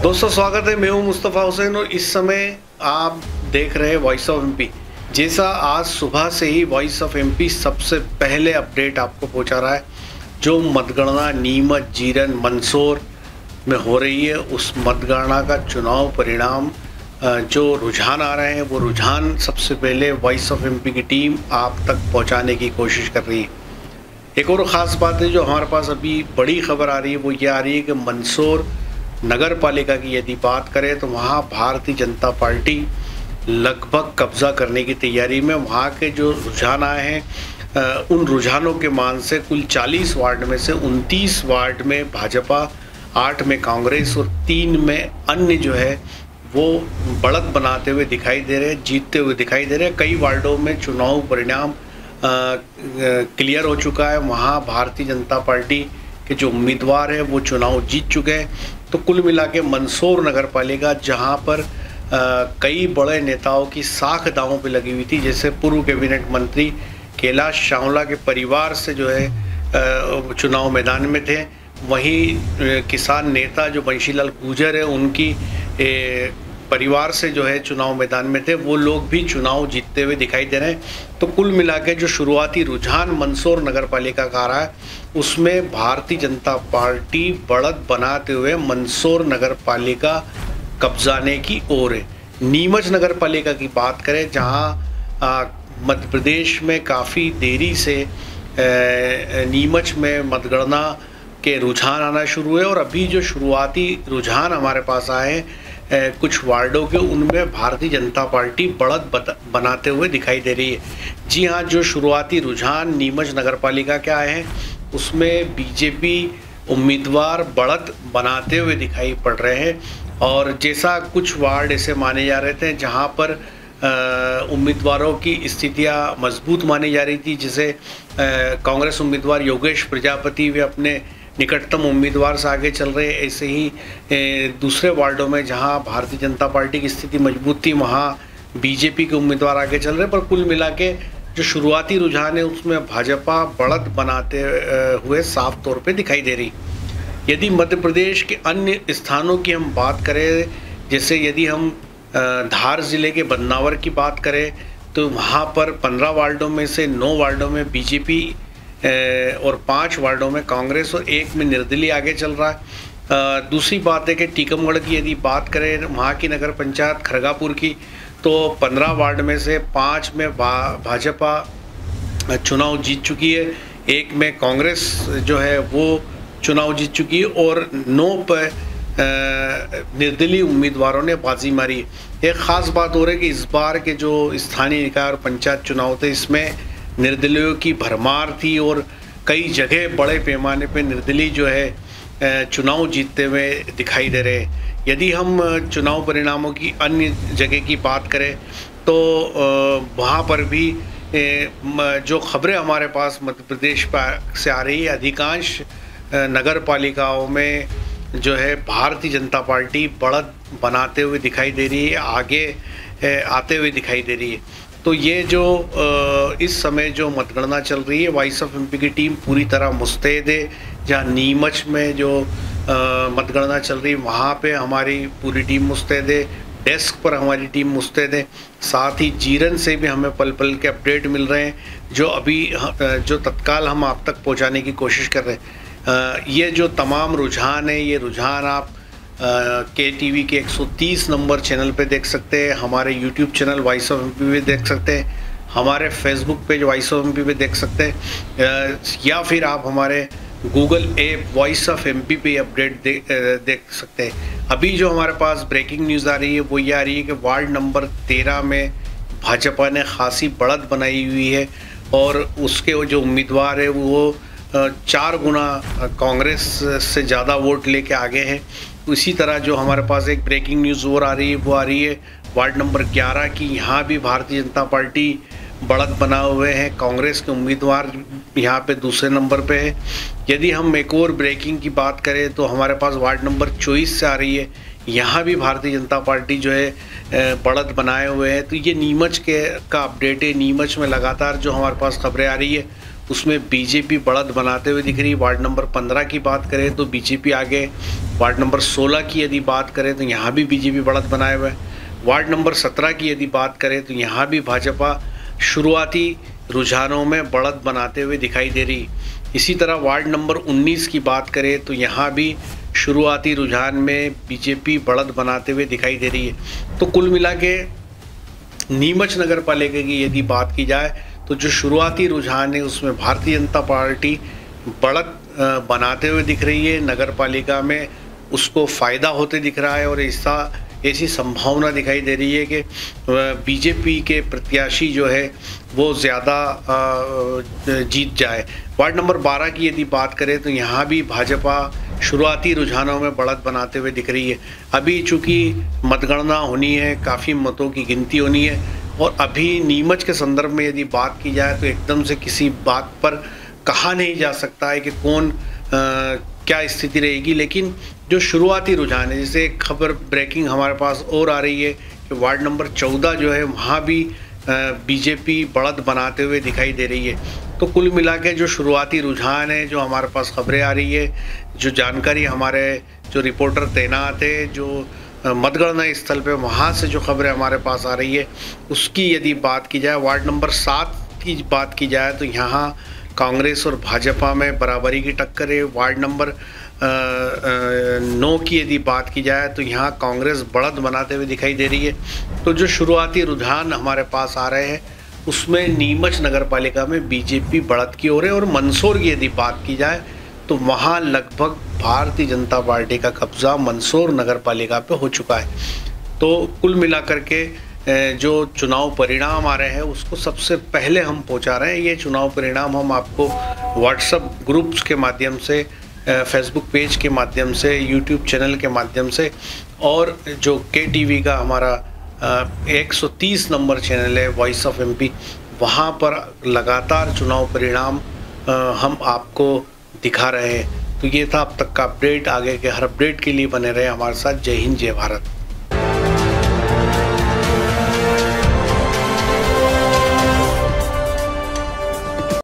दोस्तों स्वागत है। मैं हूं मुस्तफ़ा हुसैन और इस समय आप देख रहे हैं वॉइस ऑफ एमपी। जैसा आज सुबह से ही वॉइस ऑफ एमपी सबसे पहले अपडेट आपको पहुंचा रहा है, जो मतगणना नीमच, जीरन, मंदसौर में हो रही है, उस मतगणना का चुनाव परिणाम जो रुझान आ रहे हैं, वो रुझान सबसे पहले वॉइस ऑफ एमपी की टीम आप तक पहुँचाने की कोशिश कर रही है। एक और ख़ास बात है जो हमारे पास अभी बड़ी खबर आ रही है, वो ये आ रही है कि मंदसौर नगर पालिका की यदि बात करें तो वहाँ भारतीय जनता पार्टी लगभग कब्ज़ा करने की तैयारी में। वहाँ के जो रुझान आए हैं, उन रुझानों के मान से कुल 40 वार्ड में से 29 वार्ड में भाजपा, 8 में कांग्रेस और 3 में अन्य जो है वो बढ़त बनाते हुए दिखाई दे रहे हैं, जीतते हुए दिखाई दे रहे हैं। कई वार्डों में चुनाव परिणाम क्लियर हो चुका है। वहाँ भारतीय जनता पार्टी के जो उम्मीदवार हैं वो चुनाव जीत चुके हैं। तो कुल मिला के मंदसौर नगर पालिका, जहाँ पर कई बड़े नेताओं की साख दांवों पे लगी हुई थी, जैसे पूर्व कैबिनेट मंत्री कैलाश चावला के परिवार से जो है चुनाव मैदान में थे, वहीं किसान नेता जो बंशीलाल गुर्जर है उनकी परिवार से जो है चुनाव मैदान में थे, वो लोग भी चुनाव जीतते हुए दिखाई दे रहे हैं। तो कुल मिला के जो शुरुआती रुझान मंदसौर नगर पालिका का आ रहा है, उसमें भारतीय जनता पार्टी बढ़त बनाते हुए मंदसौर नगर पालिका कब्जाने की ओर है। नीमच नगर पालिका की बात करें, जहां मध्य प्रदेश में काफ़ी देरी से नीमच में मतगणना के रुझान आना शुरू हुए और अभी जो शुरुआती रुझान हमारे पास आए हैं कुछ वार्डों के, उनमें भारतीय जनता पार्टी बढ़त बनाते हुए दिखाई दे रही है। जी हाँ, जो शुरुआती रुझान नीमच नगर पालिका के आए हैं उसमें बीजेपी उम्मीदवार बढ़त बनाते हुए दिखाई पड़ रहे हैं। और जैसा कुछ वार्ड ऐसे माने जा रहे थे जहां पर उम्मीदवारों की स्थितियां मजबूत मानी जा रही थी, जैसे कांग्रेस उम्मीदवार योगेश प्रजापति वे अपने निकटतम उम्मीदवार से आगे चल रहे, ऐसे ही दूसरे वार्डों में जहां भारतीय जनता पार्टी की स्थिति मजबूत थी वहां बीजेपी के उम्मीदवार आगे चल रहे। पर कुल मिला के जो शुरुआती रुझान है उसमें भाजपा बढ़त बनाते हुए साफ तौर पे दिखाई दे रही। यदि मध्य प्रदेश के अन्य स्थानों की हम बात करें, जैसे यदि हम धार ज़िले के बदनावर की बात करें तो वहाँ पर 15 वार्डों में से 9 वार्डों में बीजेपी और 5 वार्डों में कांग्रेस और 1 में निर्दलीय आगे चल रहा है। दूसरी बात है कि टीकमगढ़ की यदि बात करें, वहाँ की नगर पंचायत खरगापुर की, तो 15 वार्ड में से 5 में भाजपा चुनाव जीत चुकी है, 1 में कांग्रेस जो है वो चुनाव जीत चुकी है और 9 पर निर्दलीय उम्मीदवारों ने बाजी मारी। एक ख़ास बात हो रही है कि इस बार के जो स्थानीय निकाय और पंचायत चुनाव थे इसमें निर्दलीयों की भरमार थी और कई जगह बड़े पैमाने पर निर्दलीय जो है चुनाव जीतते हुए दिखाई दे रहे हैं। यदि हम चुनाव परिणामों की अन्य जगह की बात करें तो वहाँ पर भी जो खबरें हमारे पास मध्य प्रदेश से आ रही है, अधिकांश नगर पालिकाओं में जो है भारतीय जनता पार्टी बढ़त बनाते हुए दिखाई दे रही है, आगे आते हुए दिखाई दे रही है। तो ये जो इस समय जो मतगणना चल रही है, वॉइस ऑफ एमपी की टीम पूरी तरह मुस्तैद है। जहाँ नीमच में जो मतगणना चल रही है वहाँ पे हमारी पूरी टीम मुस्तैद है, डेस्क पर हमारी टीम मुस्तैद है। साथ ही जीरन से भी हमें पल पल के अपडेट मिल रहे हैं, जो अभी जो तत्काल हम आप तक पहुँचाने की कोशिश कर रहे हैं। ये जो तमाम रुझान है, ये रुझान आप KTV के 130 नंबर चैनल पे देख सकते हैं, हमारे YouTube channel voice of MP पे देख सकते हैं, हमारे Facebook page voice of MP पे देख सकते हैं, या फिर आप हमारे Google app voice of MP पे अपडेट देख सकते हैं। अभी जो हमारे पास ब्रेकिंग न्यूज़ आ रही है वो ये आ रही है कि वार्ड नंबर 13 में भाजपा ने खासी बढ़त बनाई हुई है और उसके जो उम्मीदवार है वो 4 गुना कांग्रेस से ज़्यादा वोट लेके आगे हैं। इसी तरह जो हमारे पास एक ब्रेकिंग न्यूज़ और आ रही है वो आ रही है वार्ड नंबर 11 की। यहाँ भी भारतीय जनता पार्टी बढ़त बनाए हुए हैं, कांग्रेस के उम्मीदवार यहाँ पे दूसरे नंबर पे है। यदि हम एक और ब्रेकिंग की बात करें तो हमारे पास वार्ड नंबर 24 से आ रही है, यहाँ भी भारतीय जनता पार्टी जो है बढ़त बनाए हुए हैं। तो ये नीमच का अपडेट है। नीमच में लगातार जो हमारे पास खबरें आ रही है उसमें बीजेपी बढ़त बनाते हुए दिख रही है। वार्ड नंबर 15 की बात करें तो बीजेपी आगे। वार्ड नंबर 16 की यदि बात करें तो यहाँ भी बीजेपी बढ़त बनाए हुए है। वार्ड नंबर 17 की यदि बात करें तो यहाँ भी भाजपा शुरुआती रुझानों में बढ़त बनाते हुए दिखाई दे रही। इसी तरह वार्ड नंबर 19 की बात करें तो यहाँ भी शुरुआती रुझान में बीजेपी बढ़त बनाते हुए दिखाई दे रही है। तो कुल मिला के नीमच नगर पालिका की यदि बात की जाए तो जो शुरुआती रुझान है उसमें भारतीय जनता पार्टी बढ़त बनाते हुए दिख रही है। नगर पालिका में उसको फ़ायदा होते दिख रहा है और ऐसी संभावना दिखाई दे रही है कि बीजेपी के प्रत्याशी जो है वो ज़्यादा जीत जाए। वार्ड नंबर 12 की यदि बात करें तो यहाँ भी भाजपा शुरुआती रुझानों में बढ़त बनाते हुए दिख रही है। अभी चूँकि मतगणना होनी है, काफ़ी मतों की गिनती होनी है और अभी नीमच के संदर्भ में यदि बात की जाए तो एकदम से किसी बात पर कहा नहीं जा सकता है कि कौन क्या स्थिति रहेगी। लेकिन जो शुरुआती रुझान है, जैसे एक खबर ब्रेकिंग हमारे पास और आ रही है कि वार्ड नंबर 14 जो है वहाँ भी बीजेपी बढ़त बनाते हुए दिखाई दे रही है। तो कुल मिला के जो शुरुआती रुझान है, जो हमारे पास खबरें आ रही है, जो जानकारी हमारे जो रिपोर्टर तैनात है, जो मतगणना स्थल पे वहाँ से जो खबरें हमारे पास आ रही है उसकी यदि बात की जाए, वार्ड नंबर 7 की बात की जाए तो यहाँ कांग्रेस और भाजपा में बराबरी की टक्कर है। वार्ड नंबर 9 की यदि बात की जाए तो यहाँ कांग्रेस बढ़त बनाते हुए दिखाई दे रही है। तो जो शुरुआती रुझान हमारे पास आ रहे हैं उसमें नीमच नगर पालिका में बीजेपी बढ़त की ओर है और मंदसौर की यदि बात की जाए तो वहाँ लगभग भारतीय जनता पार्टी का कब्जा मंदसौर नगर पालिका पे हो चुका है। तो कुल मिलाकर के जो चुनाव परिणाम आ रहे हैं उसको सबसे पहले हम पहुंचा रहे हैं। ये चुनाव परिणाम हम आपको व्हाट्सएप ग्रुप्स के माध्यम से, फेसबुक पेज के माध्यम से, यूट्यूब चैनल के माध्यम से और जो KTV का हमारा 130 नंबर चैनल है वॉइस ऑफ MP, वहाँ पर लगातार चुनाव परिणाम हम आपको दिखा रहे हैं। तो ये था अब तक का अपडेट। आगे के हर अपडेट के लिए बने रहे हमारे साथ। जय हिंद, जय भारत।